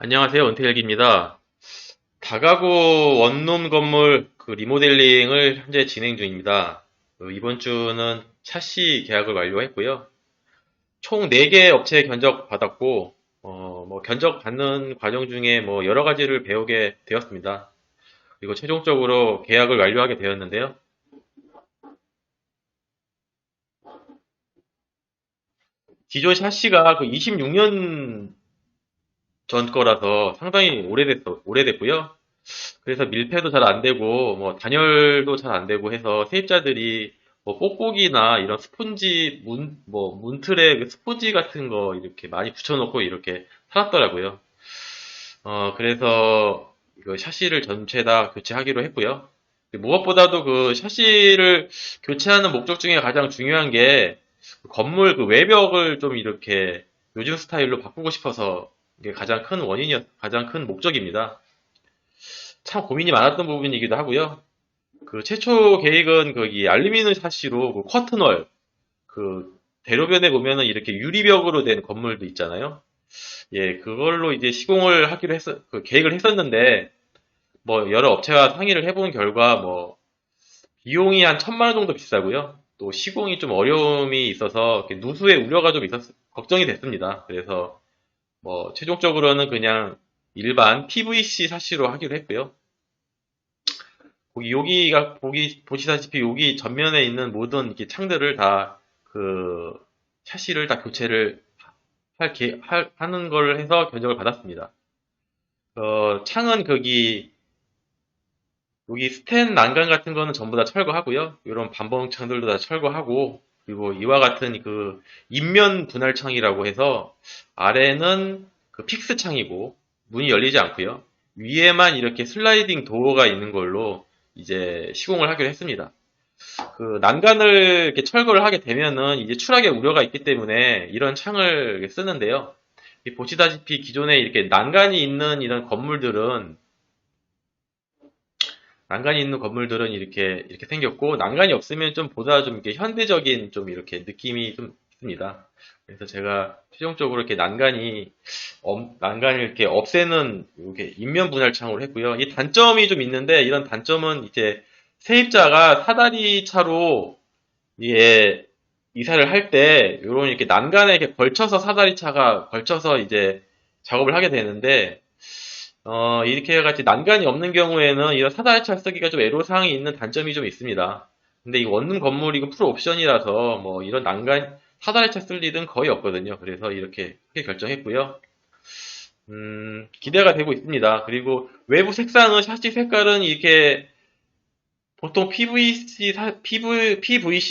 안녕하세요. 은퇴일기입니다. 다가구 원룸 건물 리모델링을 현재 진행 중입니다. 이번 주는 샤시 계약을 완료했고요. 총 4개 업체 견적 받았고, 견적 받는 과정 중에 여러 가지를 배우게 되었습니다. 그리고 최종적으로 계약을 완료하게 되었는데요. 기존 샤시가 26년 전 거라서 상당히 오래됐고요. 그래서 밀폐도 잘 안 되고, 단열도 잘 안 되고 해서 세입자들이 뽁뽁이나 이런 스폰지, 문틀에 그 스폰지 같은 거 이렇게 많이 붙여놓고 이렇게 살았더라고요. 그래서 이거 샤시를 전체 다 교체하기로 했고요. 무엇보다도 그 샤시를 교체하는 목적 중에 가장 중요한 게 건물 그 외벽을 좀 이렇게 요즘 스타일로 바꾸고 싶어서 이게 가장 큰 목적입니다. 참 고민이 많았던 부분이기도 하고요. 그 최초 계획은 거기 알루미늄 샤시로 그 커튼월, 그 대로변에 보면은 이렇게 유리벽으로 된 건물도 있잖아요. 예, 그걸로 이제 시공을 계획을 했었는데, 여러 업체와 상의를 해본 결과, 비용이 한 1,000만 원 정도 비싸고요. 또 시공이 좀 어려움이 있어서, 이렇게 누수의 우려가 좀 걱정이 됐습니다. 그래서, 최종적으로는 그냥 일반 PVC 샤시로 하기로 했고요. 보시다시피 여기 전면에 있는 모든 이렇게 창들을 다 그 샤시를 다 교체를 하는 걸 해서 견적을 받았습니다. 창은 여기 스텐 난간 같은 거는 전부 다 철거하고요. 이런 반봉 창들도 다 철거하고, 그리고 이와 같은 그 인면 분할 창이라고 해서 아래는 그 픽스 창이고 문이 열리지 않고요. 위에만 이렇게 슬라이딩 도어가 있는 걸로 이제 시공을 하기로 했습니다. 그 난간을 이렇게 철거를 하게 되면은 이제 추락의 우려가 있기 때문에 이런 창을 쓰는데요. 보시다시피 기존에 이렇게 난간이 있는 건물들은 이렇게 생겼고, 난간이 없으면 좀 보다 좀 이렇게 현대적인 좀 이렇게 느낌이 좀 있습니다. 그래서 제가 최종적으로 난간을 이렇게 없애는 이렇게 인면 분할창으로 했고요. 이 단점이 좀 있는데, 이런 단점은 이제 세입자가 사다리 차로 이게 이사를 할 때, 요런 이렇게 난간에 이렇게 사다리 차가 걸쳐서 이제 작업을 하게 되는데, 이렇게 같이 난간이 없는 경우에는 이런 사다리차 쓰기가 좀 애로사항이 있는 단점이 좀 있습니다. 근데 이 원룸 건물이 풀 옵션이라서 이런 사다리차 쓸 일은 거의 없거든요. 그래서 이렇게 크게 결정했고요. 기대가 되고 있습니다. 그리고 외부 샤시 색깔은 이렇게 보통 PVC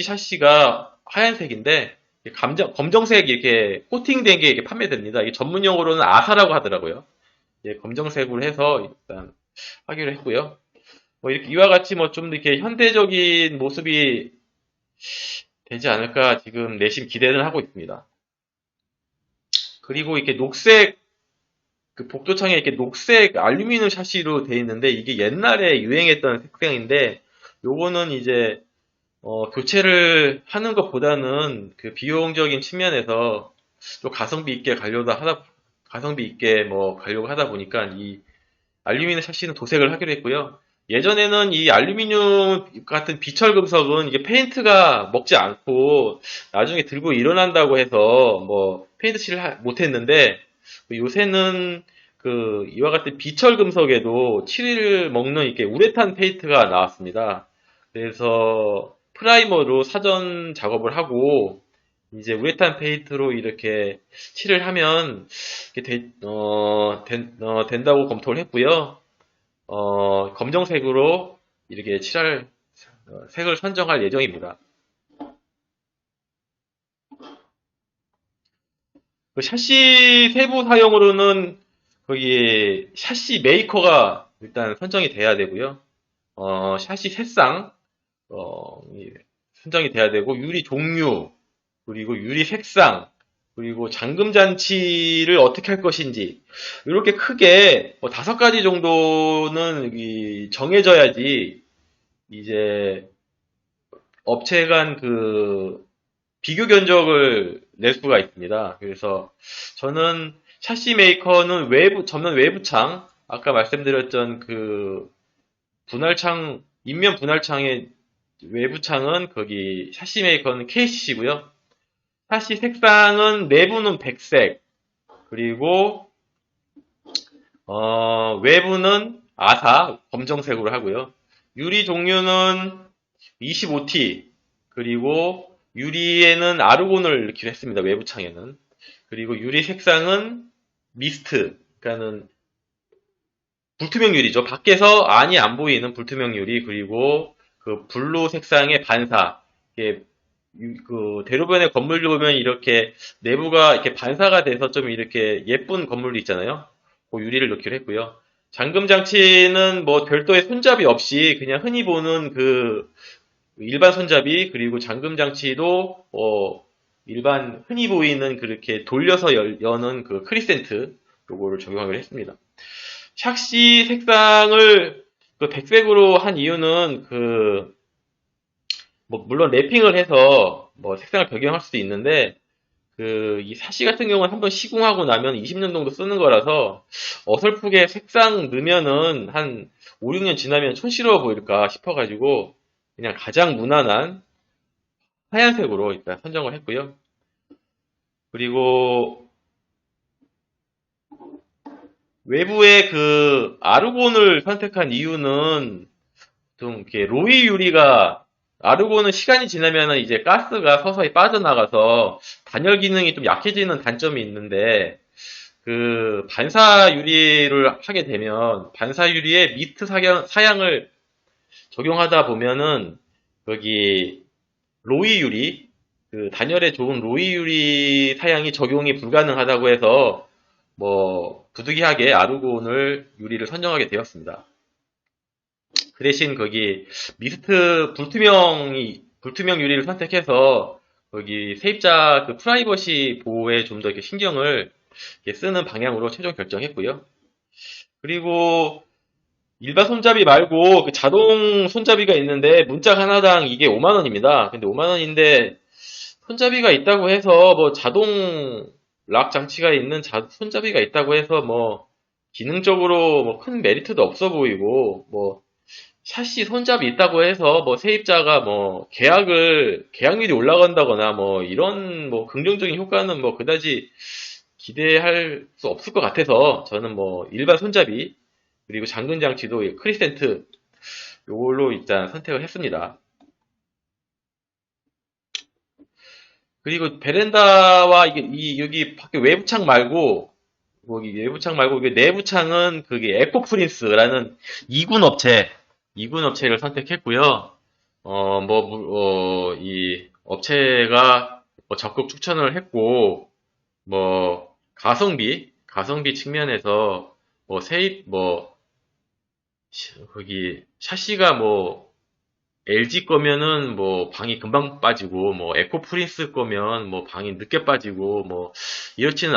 샤시가 하얀색인데, 검정색 이렇게 코팅된 게 이렇게 판매됩니다. 이게 전문 용어로는 아사라고 하더라고요. 예, 검정색으로 해서 일단 하기로 했고요. 이와 같이 좀 이렇게 현대적인 모습이 되지 않을까 지금 내심 기대를 하고 있습니다. 그리고 이렇게 그 복도창에 이렇게 녹색 알루미늄 샤시로 되어 있는데 이게 옛날에 유행했던 색상인데 요거는 이제 교체를 하는 것보다는 그 비용적인 측면에서 좀 가성비 있게 가려고 하다 보니까 이 알루미늄 샤시는 도색을 하기로 했고요. 예전에는 이 알루미늄 같은 비철 금속은 이게 페인트가 먹지 않고 나중에 들고 일어난다고 해서 페인트 칠을 못했는데 요새는 이와 같은 비철 금속에도 칠을 먹는 이렇게 우레탄 페인트가 나왔습니다. 그래서 프라이머로 사전 작업을 하고 이제 우레탄 페인트로 이렇게 칠을 하면 된다고 검토를 했고요. 검정색으로 이렇게 색을 선정할 예정입니다. 그 샤시 세부 사용으로는 거기 샤시 메이커가 일단 선정이 돼야 되고요. 샤시 색상, 선정이 돼야 되고, 유리 종류, 그리고 유리 색상, 그리고 잠금 장치를 어떻게 할 것인지, 이렇게 크게 5가지 정도는 정해져야지 이제 업체 간 비교 견적을 낼 수가 있습니다. 그래서 저는 샤시 메이커는 전면 외부창, 아까 말씀드렸던 그 분할창, 인면 분할창의 외부창은 거기 샤시 메이커는 KCC고요. 샤시 색상은 내부는 백색, 그리고 외부는 아사 검정색으로 하고요. 유리 종류는 25T, 그리고 유리에는 아르곤을 넣기로 했습니다. 외부창에는. 그리고 유리 색상은 미스트, 그러니까는 불투명 유리죠. 밖에서 안이 안 보이는 불투명 유리, 그리고 그 블루 색상의 반사. 이게 그 대로변의 건물들 보면 이렇게 내부가 이렇게 반사가 돼서 좀 이렇게 예쁜 건물도 있잖아요. 그 유리를 넣기로 했고요. 잠금 장치는 뭐 별도의 손잡이 없이 그냥 흔히 보는 그 일반 손잡이, 그리고 잠금 장치도 일반 흔히 보이는 그렇게 돌려서 여는 그 크리센트 요거를 적용하기로 했습니다. 샥시 색상을 그 백색으로 한 이유는 그 뭐 물론 랩핑을 해서 뭐 색상을 변경할 수도 있는데 그 이 샤시 같은 경우는 한번 시공하고 나면 20년 정도 쓰는 거라서 어설프게 색상 넣으면은 한 5, 6년 지나면 촌스러워 보일까 싶어가지고 그냥 가장 무난한 하얀색으로 일단 선정을 했고요. 그리고 외부에 그 아르곤을 선택한 이유는 좀 이렇게 로이 유리가 아르곤은 시간이 지나면 이제 가스가 서서히 빠져나가서 단열 기능이 좀 약해지는 단점이 있는데 그 반사 유리를 하게 되면 반사 유리에 미스트 사양을 적용하다 보면은 여기 로이 유리 그 단열에 좋은 로이 유리 사양이 적용이 불가능하다고 해서 뭐 부득이하게 아르곤을 유리를 선정하게 되었습니다. 그 대신 거기 미스트 불투명 유리를 선택해서 거기 세입자 그 프라이버시 보호에 좀 더 이렇게 신경을 이렇게 쓰는 방향으로 최종 결정했고요. 그리고 일반 손잡이 말고 그 자동 손잡이가 있는데 문짝 하나당 이게 5만 원입니다. 근데 5만 원인데 손잡이가 있다고 해서 뭐 자동 락 장치가 있는 손잡이가 있다고 해서 뭐 기능적으로 뭐 큰 메리트도 없어 보이고 뭐 샤시 손잡이 있다고 해서 뭐 세입자가 뭐 계약률이 올라간다거나 뭐 이런 뭐 긍정적인 효과는 뭐 그다지 기대할 수 없을 것 같아서 저는 뭐 일반 손잡이 그리고 잠금 장치도 크리센트 요걸로 일단 선택을 했습니다. 그리고 베란다와 여기 밖에 외부창 말고 여기 외부창 말고 이게 내부창은 그게 에코프린스라는 이군 업체를 선택했고요. 이 업체가 뭐 적극 추천을 했고, 뭐, 가성비 측면에서, 뭐, 거기, 샤시가 뭐, LG 거면은 뭐, 방이 금방 빠지고, 뭐, 에코프린스 거면 뭐, 방이 늦게 빠지고, 뭐, 이렇지는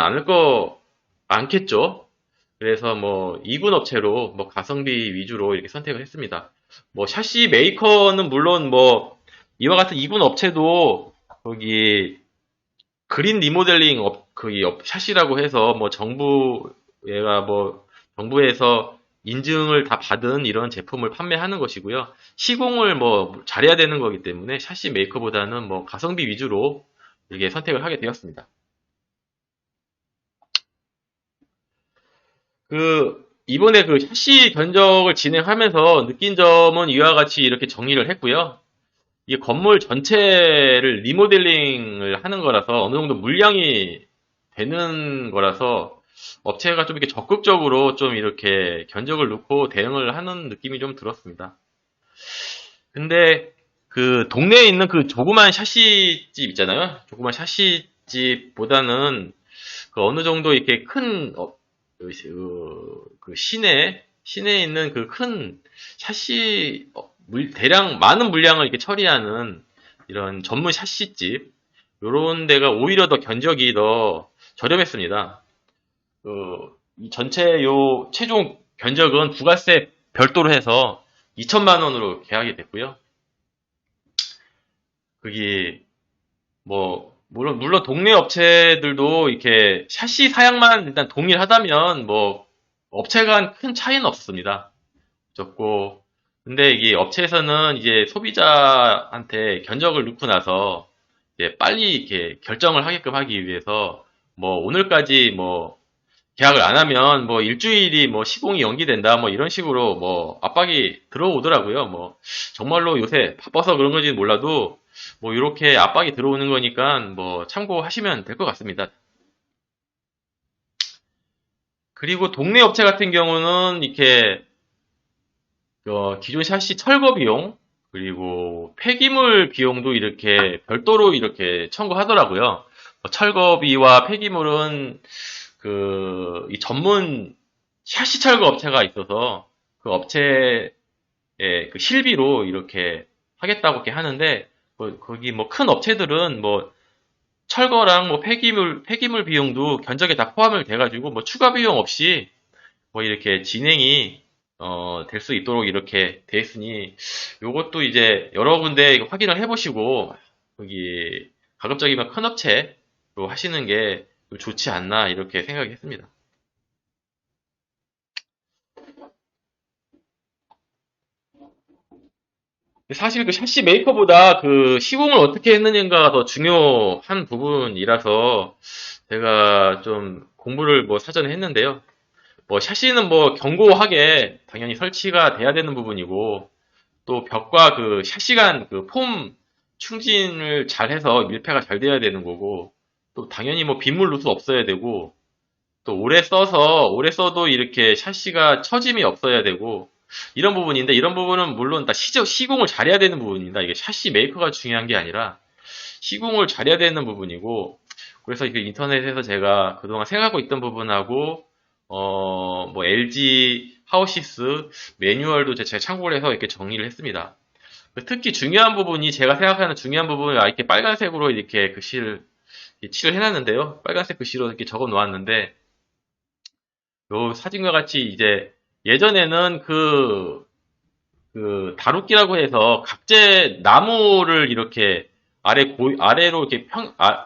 않겠죠? 그래서 뭐, 이군 업체로, 뭐, 가성비 위주로 이렇게 선택을 했습니다. 뭐, 샤시 메이커는 물론 뭐, 이와 같은 이군 업체도, 거기, 그린 리모델링 샤시라고 해서 뭐 정부에서 인증을 다 받은 이런 제품을 판매하는 것이고요. 시공을 뭐 잘해야 되는 거기 때문에 샤시 메이커보다는 뭐 가성비 위주로 이렇게 선택을 하게 되었습니다. 이번에 그 샤시 견적을 진행하면서 느낀 점은 이와 같이 이렇게 정리를 했고요. 이게 건물 전체를 리모델링을 하는 거라서 어느 정도 물량이 되는 거라서 업체가 좀 이렇게 적극적으로 좀 이렇게 견적을 넣고 대응을 하는 느낌이 좀 들었습니다. 근데 그 동네에 있는 그 조그만 샤시집 있잖아요. 조그만 샤시집보다는 그 어느 정도 이렇게 큰 그 시내에 있는 그 큰 샤시 대량 많은 물량을 이렇게 처리하는 이런 전문 샤시집 요런 데가 오히려 더 견적이 더 저렴했습니다. 이 전체 요 최종 견적은 부가세 별도로 해서 2천만 원으로 계약이 됐고요. 그게 뭐 물론 동네 업체들도 이렇게 샤시 사양만 일단 동일하다면 뭐 업체 간 큰 차이는 없습니다. 적고 근데 이게 업체에서는 이제 소비자한테 견적을 넣고 나서 이제 빨리 이렇게 결정을 하게끔 하기 위해서 뭐 오늘까지 뭐 계약을 안 하면 뭐 일주일이 뭐 시공이 연기된다 뭐 이런 식으로 뭐 압박이 들어오더라고요. 뭐 정말로 요새 바빠서 그런 건지는 몰라도 뭐 이렇게 압박이 들어오는 거니까 뭐 참고하시면 될 것 같습니다. 그리고 동네 업체 같은 경우는 이렇게 기존 샤시 철거 비용 그리고 폐기물 비용도 이렇게 별도로 이렇게 청구하더라고요. 철거비와 폐기물은 이 전문 샤시 철거 업체가 있어서 그 업체의 그 실비로 이렇게 하겠다고 이렇게 하는데 거기 뭐 큰 업체들은 뭐 철거랑 뭐 폐기물 비용도 견적에 다 포함을 돼가지고 뭐 추가 비용 없이 뭐 이렇게 진행이 될 수 있도록 이렇게 돼 있으니 요것도 이제 여러 군데 확인을 해보시고 거기 가급적이면 큰 업체로 하시는 게 좋지 않나 이렇게 생각했습니다. 사실 그 샤시 메이커보다 그 시공을 어떻게 했느냐가 더 중요한 부분이라서 제가 좀 공부를 뭐 사전에 했는데요. 뭐 샤시는 뭐 견고하게 당연히 설치가 돼야 되는 부분이고 또 벽과 그 샤시간 그 폼 충진을 잘 해서 밀폐가 잘 돼야 되는 거고 또 당연히 뭐 빗물 누수 없어야 되고 또 오래 써도 이렇게 샤시가 처짐이 없어야 되고 이런 부분인데 이런 부분은 물론 다 시공을 잘해야 되는 부분입니다. 이게 샤시 메이커가 중요한 게 아니라 시공을 잘해야 되는 부분이고 그래서 이게 인터넷에서 제가 그동안 생각하고 있던 부분하고 뭐 LG 하우시스 매뉴얼도 제가 참고를 해서 이렇게 정리를 했습니다. 특히 중요한 부분이 제가 생각하는 중요한 부분을 이렇게 빨간색으로 이렇게 글씨를 칠을 해놨는데요. 빨간색 글씨로 이렇게 적어 놓았는데 요 사진과 같이 이제 예전에는 그 다루기라고 해서 각재 나무를 이렇게 아래로 이렇게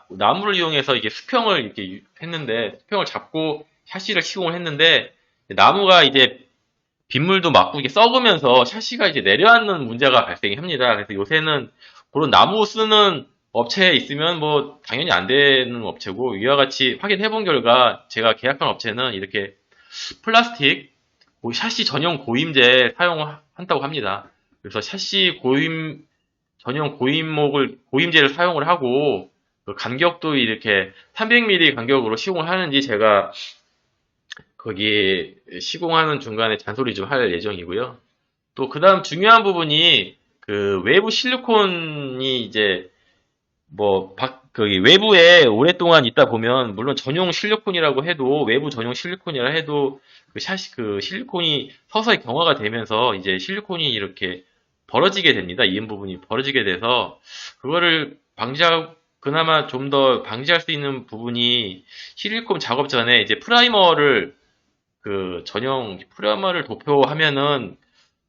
나무를 이용해서 이게 수평을 이렇게 했는데 수평을 잡고 샤시를 시공을 했는데 나무가 이제 빗물도 맞고 이게 썩으면서 샤시가 이제 내려앉는 문제가 발생합니다. 그래서 요새는 그런 나무 쓰는 업체에 있으면 뭐 당연히 안 되는 업체고 이와 같이 확인해 본 결과 제가 계약한 업체는 이렇게 플라스틱 샤시 전용 고임제 사용한다고 합니다. 그래서 샤시 전용 고임제를 사용을 하고 그 간격도 이렇게 300mm 간격으로 시공을 하는지 제가 거기 시공하는 중간에 잔소리 좀 할 예정이고요. 또 그다음 중요한 부분이 그 외부 실리콘이 이제 거기 외부에 오랫동안 있다 보면 물론 전용 실리콘이라고 해도 외부 전용 실리콘이라 해도 그 실리콘이 서서히 경화가 되면서 이제 실리콘이 이렇게 벌어지게 됩니다. 이은 부분이 벌어지게 돼서 그거를 그나마 좀 더 방지할 수 있는 부분이 실리콘 작업 전에 이제 전용 프라이머를 도표하면은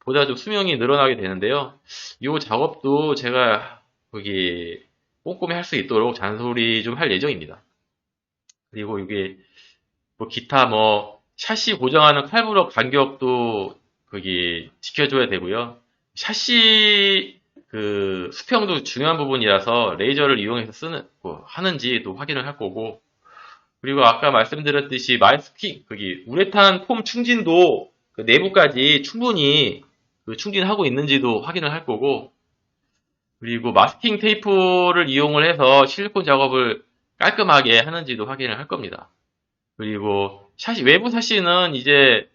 보다 좀 수명이 늘어나게 되는데요. 이 작업도 제가 거기 꼼꼼히 할 수 있도록 잔소리 좀 할 예정입니다. 그리고 이게 뭐 기타 뭐 샤시 고정하는 칼부럭 간격도 거기 지켜줘야 되고요. 샤시 그 수평도 중요한 부분이라서 레이저를 이용해서 하는지도 확인을 할 거고 그리고 아까 말씀드렸듯이 거기 우레탄 폼 충진도 그 내부까지 충분히 그 충진하고 있는지도 확인을 할 거고 그리고 마스킹 테이프를 이용을 해서 실리콘 작업을 깔끔하게 하는지도 확인을 할 겁니다. 그리고 외부 샤시는 이제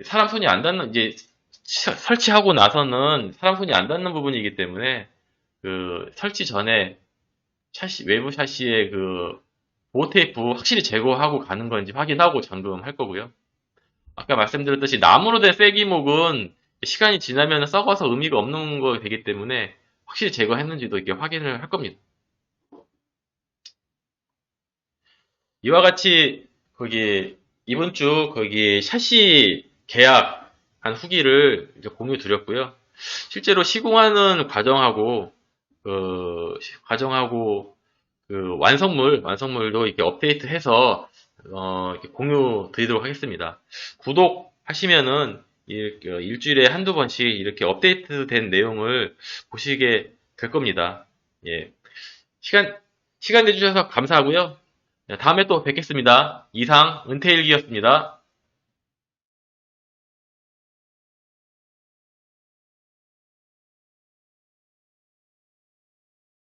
사람 손이 안 닿는, 이제 설치하고 나서는 사람 손이 안 닿는 부분이기 때문에 그 설치 전에 외부 샤시의 그 보호 테이프 확실히 제거하고 가는 건지 확인하고 잠금할 거고요. 아까 말씀드렸듯이 나무로 된 쐐기목은 시간이 지나면 썩어서 의미가 없는 거 되기 때문에 확실히 제거했는지도 이렇게 확인을 할 겁니다. 이와 같이 이번 주 거기 샤시 계약한 후기를 이제 공유 드렸고요. 실제로 시공하는 과정하고 그 완성물도 이렇게 업데이트해서 이렇게 공유 드리도록 하겠습니다. 구독하시면은 일주일에 한두 번씩 이렇게 업데이트된 내용을 보시게 될 겁니다. 예. 시간 내주셔서 감사하고요. 다음에 또 뵙겠습니다. 이상 은퇴일기였습니다.